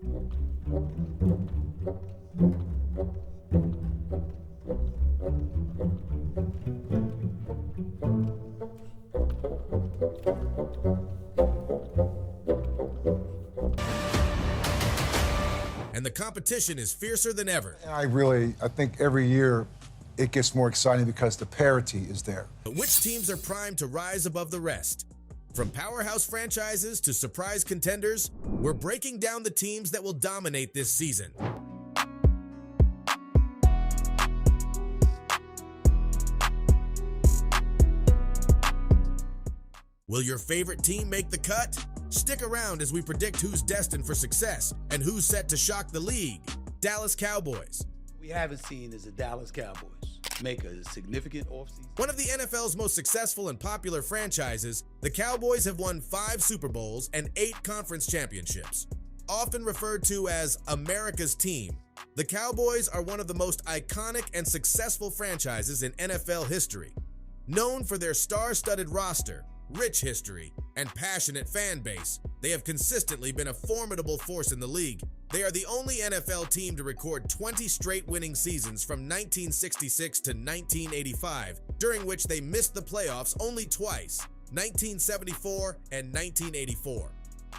And the competition is fiercer than ever. I think every year it gets more exciting because the parity is there. But which teams are primed to rise above the rest? From powerhouse franchises to surprise contenders, we're breaking down the teams that will dominate this season. Will your favorite team make the cut? Stick around as we predict who's destined for success and who's set to shock the league. Dallas Cowboys. We haven't seen is the Dallas Cowboys make a significant offseason. One of the NFL's most successful and popular franchises, the Cowboys have won 5 Super Bowls and 8 conference championships. Often referred to as America's team, the Cowboys are one of the most iconic and successful franchises in NFL history. Known for their star-studded roster, rich history, and passionate fan base, they have consistently been a formidable force in the league. They are the only NFL team to record 20 straight winning seasons from 1966 to 1985, during which they missed the playoffs only twice, 1974 and 1984.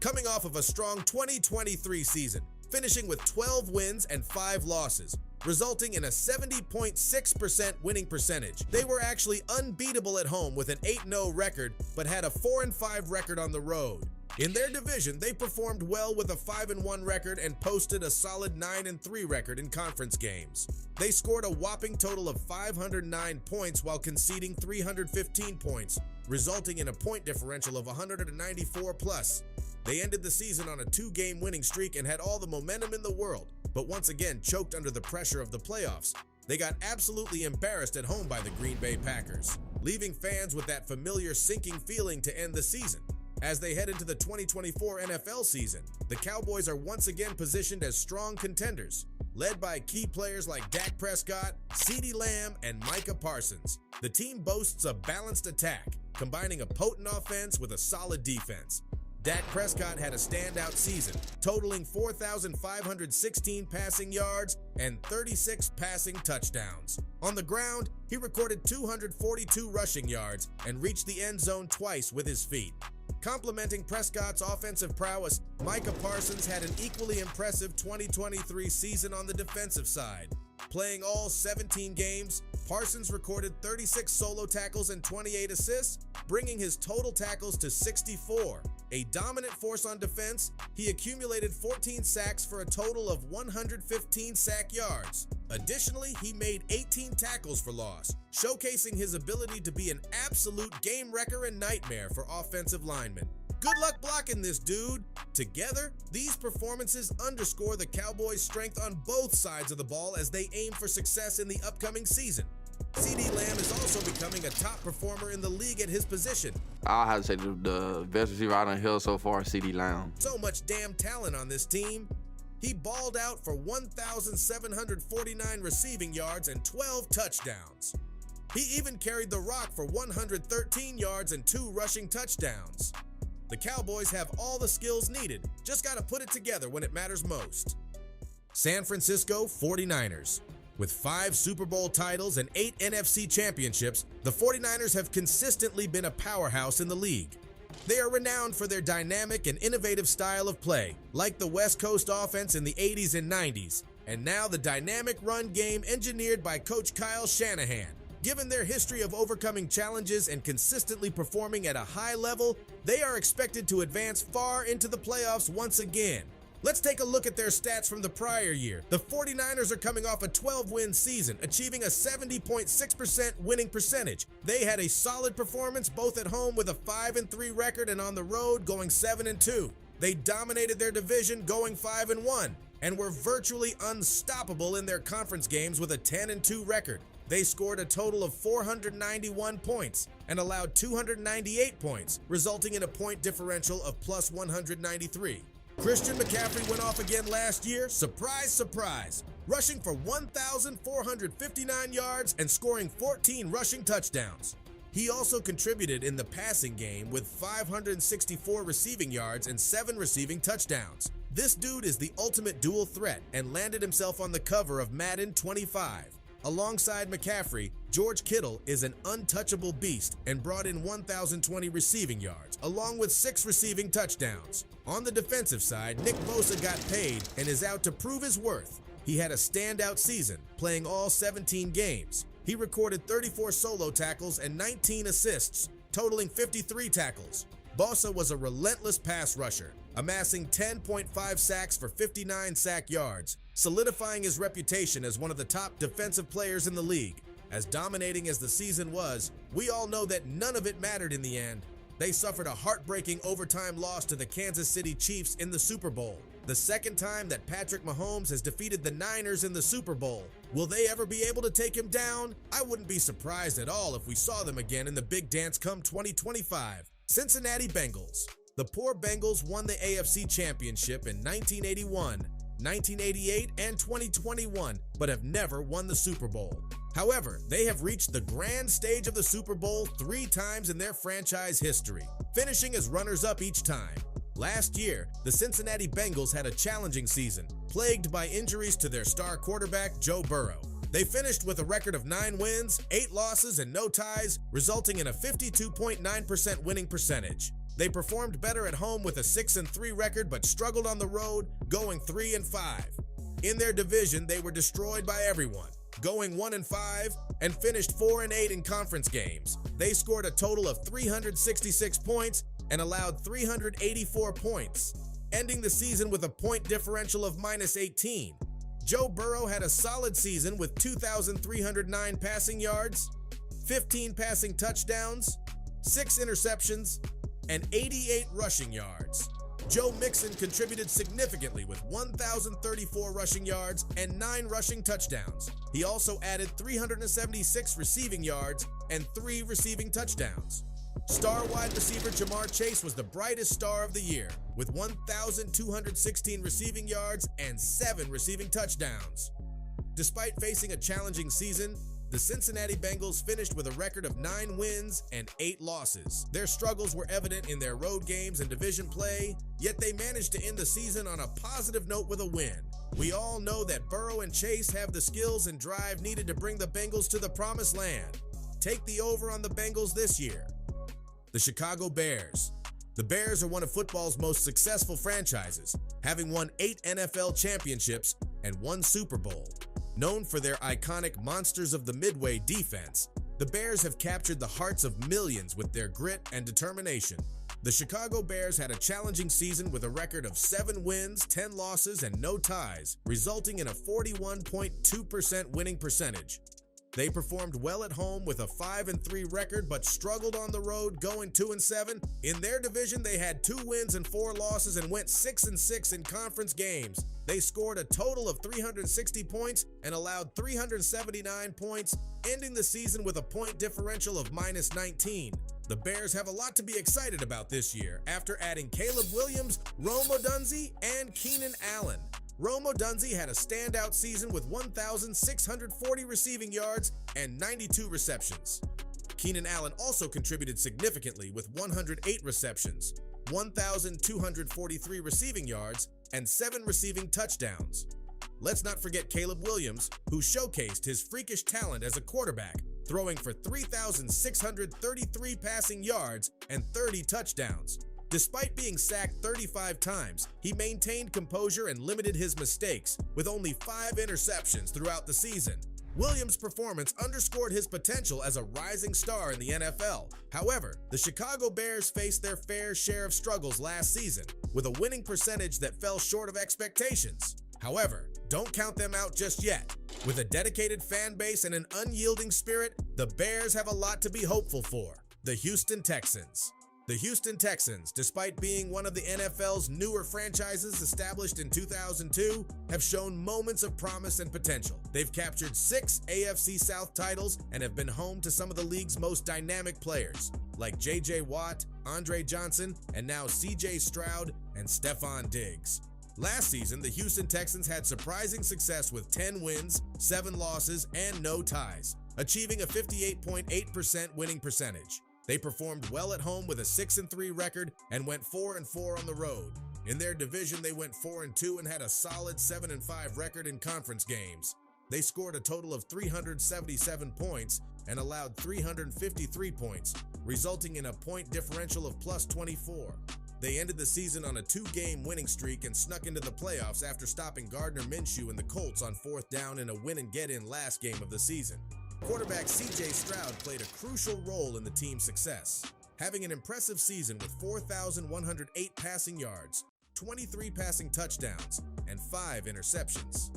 Coming off of a strong 2023 season, finishing with 12 wins and 5 losses, resulting in a 70.6% winning percentage. They were actually unbeatable at home with an 8-0 record, but had a 4-5 record on the road. In their division, they performed well with a 5-1 record and posted a solid 9-3 record in conference games. They scored a whopping total of 509 points while conceding 315 points, resulting in a point differential of 194 plus. They ended the season on a 2-game winning streak and had all the momentum in the world, but once again choked under the pressure of the playoffs. They got absolutely embarrassed at home by the Green Bay Packers, leaving fans with that familiar sinking feeling to end the season. As they head into the 2024 NFL season, the Cowboys are once again positioned as strong contenders, led by key players like Dak Prescott, CeeDee Lamb, and Micah Parsons. The team boasts a balanced attack, combining a potent offense with a solid defense. Dak Prescott had a standout season, totaling 4,516 passing yards and 36 passing touchdowns. On the ground, he recorded 242 rushing yards and reached the end zone twice with his feet. Complementing Prescott's offensive prowess, Micah Parsons had an equally impressive 2023 season on the defensive side. Playing all 17 games, Parsons recorded 36 solo tackles and 28 assists, bringing his total tackles to 64. A dominant force on defense, he accumulated 14 sacks for a total of 115 sack yards. Additionally, he made 18 tackles for loss, showcasing his ability to be an absolute game wrecker and nightmare for offensive linemen. Good luck blocking this dude. Together, these performances underscore the Cowboys' strength on both sides of the ball as they aim for success in the upcoming season. CeeDee Lamb is also becoming a top performer in the league at his position. I'll have to say the best receiver I done held so far is CeeDee Lamb. So much damn talent on this team. He balled out for 1,749 receiving yards and 12 touchdowns. He even carried the rock for 113 yards and 2 rushing touchdowns. The Cowboys have all the skills needed, just gotta put it together when it matters most. San Francisco 49ers. With 5 Super Bowl titles and 8 NFC championships, the 49ers have consistently been a powerhouse in the league. They are renowned for their dynamic and innovative style of play, like the West Coast offense in the 80s and 90s, and now the dynamic run game engineered by Coach Kyle Shanahan. Given their history of overcoming challenges and consistently performing at a high level, they are expected to advance far into the playoffs once again. Let's take a look at their stats from the prior year. The 49ers are coming off a 12-win season, achieving a 70.6% winning percentage. They had a solid performance both at home with a 5-3 record and on the road going 7-2. They dominated their division going 5-1 and were virtually unstoppable in their conference games with a 10-2 record. They scored a total of 491 points and allowed 298 points, resulting in a point differential of plus 193. Christian McAfee went off again last year, surprise, surprise, rushing for 1,459 yards and scoring 14 rushing touchdowns. He also contributed in the passing game with 564 receiving yards and 7 receiving touchdowns. This dude is the ultimate dual threat and landed himself on the cover of Madden 25. Alongside McAfee, George Kittle is an untouchable beast and brought in 1,020 receiving yards, along with 6 receiving touchdowns. On the defensive side, Nick Bosa got paid and is out to prove his worth. He had a standout season, playing all 17 games. He recorded 34 solo tackles and 19 assists, totaling 53 tackles. Bosa was a relentless pass rusher, amassing 10.5 sacks for 59 sack yards, solidifying his reputation as one of the top defensive players in the league. As dominating as the season was, we all know that none of it mattered in the end. They suffered a heartbreaking overtime loss to the Kansas City Chiefs in the Super Bowl, the second time that Patrick Mahomes has defeated the Niners in the Super Bowl. Will they ever be able to take him down? I wouldn't be surprised at all if we saw them again in the big dance come 2025. Cincinnati Bengals. The poor Bengals won the AFC Championship in 1981, 1988, and 2021, but have never won the Super Bowl. However, they have reached the grand stage of the Super Bowl 3 times in their franchise history, finishing as runners-up each time. Last year, the Cincinnati Bengals had a challenging season, plagued by injuries to their star quarterback, Joe Burrow. They finished with a record of 9 wins, 8 losses, and no ties, resulting in a 52.9% winning percentage. They performed better at home with a 6-3 record, but struggled on the road, going 3-5. In their division, they were destroyed by everyone, going 1-5 and finished 4-8 in conference games. They scored a total of 366 points and allowed 384 points, ending the season with a point differential of -18. Joe Burrow had a solid season with 2,309 passing yards, 15 passing touchdowns, 6 interceptions, and 88 rushing yards. Joe Mixon contributed significantly with 1,034 rushing yards and 9 rushing touchdowns. He also added 376 receiving yards and 3 receiving touchdowns. Star wide receiver Jamar Chase was the brightest star of the year, with 1,216 receiving yards and 7 receiving touchdowns. Despite facing a challenging season, the Cincinnati Bengals finished with a record of 9 wins and 8 losses. Their struggles were evident in their road games and division play, yet they managed to end the season on a positive note with a win. We all know that Burrow and Chase have the skills and drive needed to bring the Bengals to the promised land. Take the over on the Bengals this year. The Chicago Bears. The Bears are one of football's most successful franchises, having won 8 NFL championships and 1 Super Bowl. Known for their iconic Monsters of the Midway defense, the Bears have captured the hearts of millions with their grit and determination. The Chicago Bears had a challenging season with a record of 7 wins, 10 losses, and no ties, resulting in a 41.2% winning percentage. They performed well at home with a 5-3 record, but struggled on the road, going 2-7. In their division, they had 2 wins and 4 losses and went 6-6 in conference games. They scored a total of 360 points and allowed 379 points, ending the season with a point differential of -19. The Bears have a lot to be excited about this year after adding Caleb Williams, Rome Odunze, and Keenan Allen. Rome Odunze had a standout season with 1,640 receiving yards and 92 receptions. Keenan Allen also contributed significantly with 108 receptions, 1,243 receiving yards, and 7 receiving touchdowns. Let's not forget Caleb Williams, who showcased his freakish talent as a quarterback, throwing for 3,633 passing yards and 30 touchdowns. Despite being sacked 35 times, he maintained composure and limited his mistakes, with only 5 interceptions throughout the season. Williams' performance underscored his potential as a rising star in the NFL. However, the Chicago Bears faced their fair share of struggles last season, with a winning percentage that fell short of expectations. However, don't count them out just yet. With a dedicated fan base and an unyielding spirit, the Bears have a lot to be hopeful for. The Houston Texans. The Houston Texans, despite being one of the NFL's newer franchises established in 2002, have shown moments of promise and potential. They've captured 6 AFC South titles and have been home to some of the league's most dynamic players, like J.J. Watt, Andre Johnson, and now C.J. Stroud and Stephon Diggs. Last season, the Houston Texans had surprising success with 10 wins, 7 losses, and no ties, achieving a 58.8% winning percentage. They performed well at home with a 6-3 record and went 4-4 on the road. In their division, they went 4-2 and had a solid 7-5 record in conference games. They scored a total of 377 points and allowed 353 points, resulting in a point differential of plus 24. They ended the season on a 2-game winning streak and snuck into the playoffs after stopping Gardner Minshew and the Colts on 4th down in a win-and-get-in last game of the season. Quarterback C.J. Stroud played a crucial role in the team's success, having an impressive season with 4,108 passing yards, 23 passing touchdowns, and 5 interceptions.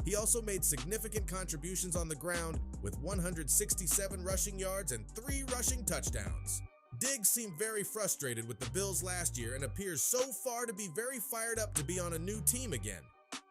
He also made significant contributions on the ground with 167 rushing yards and 3 rushing touchdowns. Diggs seemed very frustrated with the Bills last year and appears so far to be very fired up to be on a new team again.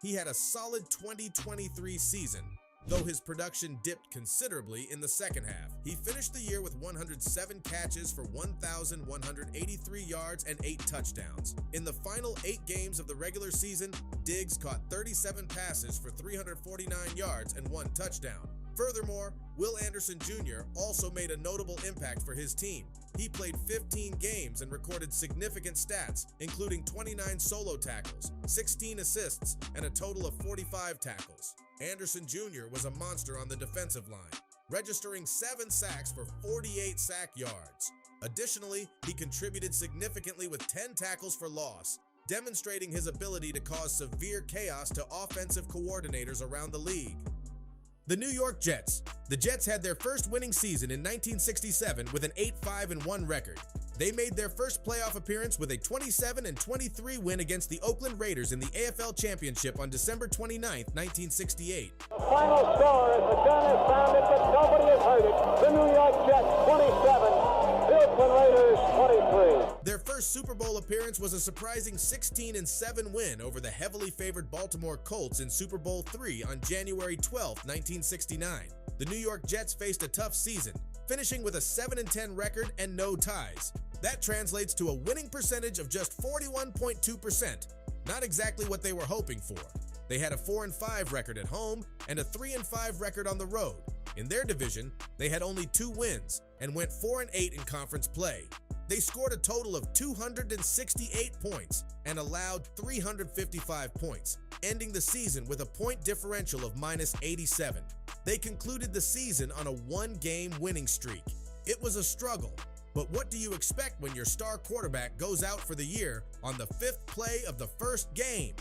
He had a solid 2023 season, though his production dipped considerably in the second half. He finished the year with 107 catches for 1,183 yards and 8 touchdowns. In the final 8 games of the regular season, Diggs caught 37 passes for 349 yards and 1 touchdown. Furthermore, Will Anderson Jr. also made a notable impact for his team. He played 15 games and recorded significant stats, including 29 solo tackles, 16 assists, and a total of 45 tackles. Anderson Jr. was a monster on the defensive line, registering 7 sacks for 48 sack yards. Additionally, he contributed significantly with 10 tackles for loss, demonstrating his ability to cause severe chaos to offensive coordinators around the league. The New York Jets. The Jets had their first winning season in 1967 with an 8-5-1 record. They made their first playoff appearance with a 27-23 win against the Oakland Raiders in the AFL Championship on December 29, 1968. The final score as the gun is sounded, but nobody has heard it. The New York Jets 27, the Oakland Raiders 23. Their first Super Bowl appearance was a surprising 16-7 win over the heavily favored Baltimore Colts in Super Bowl III on January 12, 1969. The New York Jets faced a tough season, finishing with a 7-10 record and no ties. That translates to a winning percentage of just 41.2%, not exactly what they were hoping for. They had a 4-5 record at home and a 3-5 record on the road. In their division, they had only 2 wins and went 4-8 in conference play. They scored a total of 268 points and allowed 355 points, ending the season with a point differential of minus 87. They concluded the season on a 1-game winning streak. It was a struggle, but what do you expect when your star quarterback goes out for the year on the 5th play of the first game?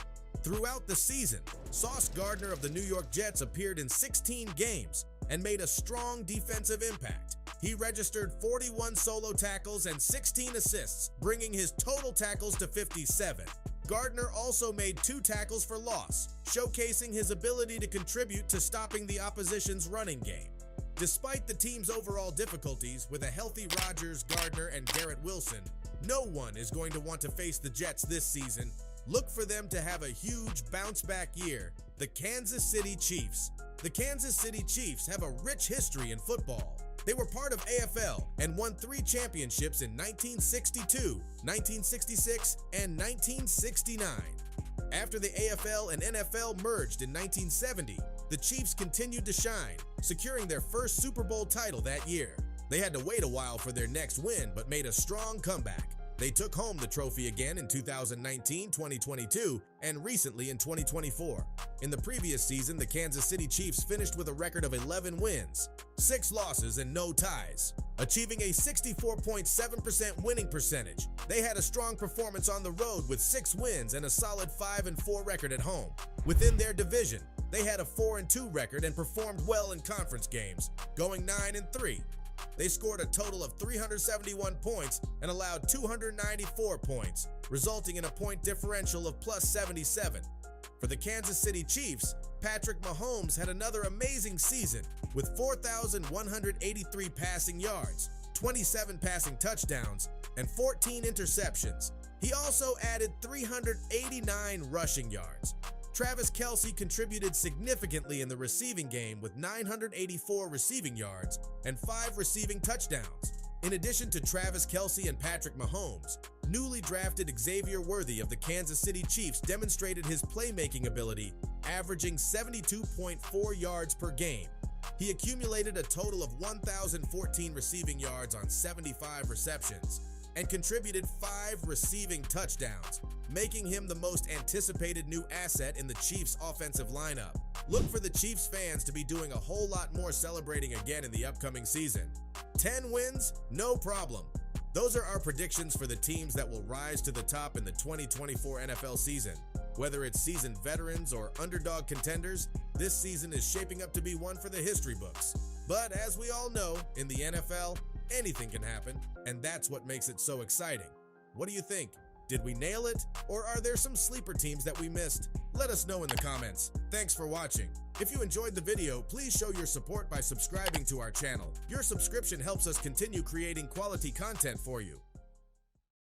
Throughout the season, Sauce Gardner of the New York Jets appeared in 16 games and made a strong defensive impact. He registered 41 solo tackles and 16 assists, bringing his total tackles to 57. Gardner also made 2 tackles for loss, showcasing his ability to contribute to stopping the opposition's running game. Despite the team's overall difficulties, with a healthy Rodgers, Gardner, and Garrett Wilson, no one is going to want to face the Jets this season. Look for them to have a huge bounce-back year. The Kansas City Chiefs. The Kansas City Chiefs have a rich history in football. They were part of AFL and won 3 championships in 1962, 1966, and 1969. After the AFL and NFL merged in 1970, the Chiefs continued to shine, securing their first Super Bowl title that year. They had to wait a while for their next win, but made a strong comeback. They took home the trophy again in 2019, 2022, and recently in 2024. In the previous season, the Kansas City Chiefs finished with a record of 11 wins, 6 losses, and no ties, achieving a 64.7% winning percentage. They had a strong performance on the road with 6 wins and a solid 5-4 record at home. Within their division, they had a 4-2 record and performed well in conference games, going 9-3. They scored a total of 371 points and allowed 294 points, resulting in a point differential of plus 77. For the Kansas City Chiefs, Patrick Mahomes had another amazing season with 4,183 passing yards, 27 passing touchdowns, and 14 interceptions. He also added 389 rushing yards. Travis Kelce contributed significantly in the receiving game with 984 receiving yards and 5 receiving touchdowns. In addition to Travis Kelce and Patrick Mahomes, newly drafted Xavier Worthy of the Kansas City Chiefs demonstrated his playmaking ability, averaging 72.4 yards per game. He accumulated a total of 1,014 receiving yards on 75 receptions. and contributed 5 receiving touchdowns, making him the most anticipated new asset in the Chiefs' offensive lineup. Look for the Chiefs fans to be doing a whole lot more celebrating again in the upcoming season. 10 wins? No problem. Those are our predictions for the teams that will rise to the top in the 2024 NFL season. Whether it's seasoned veterans or underdog contenders, this season is shaping up to be one for the history books. But as we all know, in the NFL, anything can happen, and that's what makes it so exciting. What do you think? Did we nail it? Or are there some sleeper teams that we missed? Let us know in the comments. Thanks for watching. If you enjoyed the video, please show your support by subscribing to our channel. Your subscription helps us continue creating quality content for you.